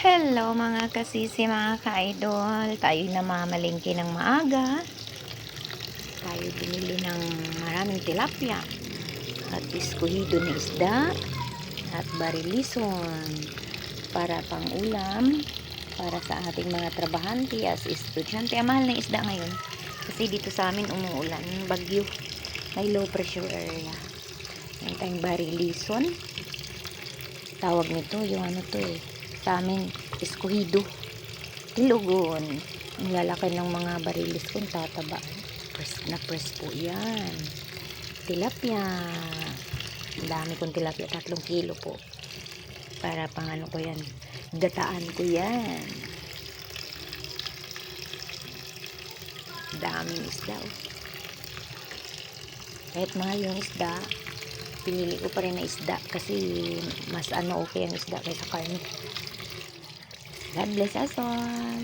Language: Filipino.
Hello mga kasisi, mga ka-idol. Tayo namamalengke ng maaga. Tayo bumili ng maraming tilapia at iskuhido na isda at barilison para pang ulam para sa ating mga trabahante as estudyante. Mahal na isda ngayon kasi dito sa amin umuulan, bagyo, may low pressure area. May tayong barilison, tawag nito yung ano to sa amin, eskuhido, tilugon. Ang lalaki ng mga barilis kung tataba. Press na press po yan. Tilapia, ang dami kong tilapia, 3 kilo po para pang ano ko yan, gataan ko yan. Daming isda kahit mahal yung isda, pinili ko pa rin na isda kasi mas ano, okay ang isda kaysa karne. God bless us all.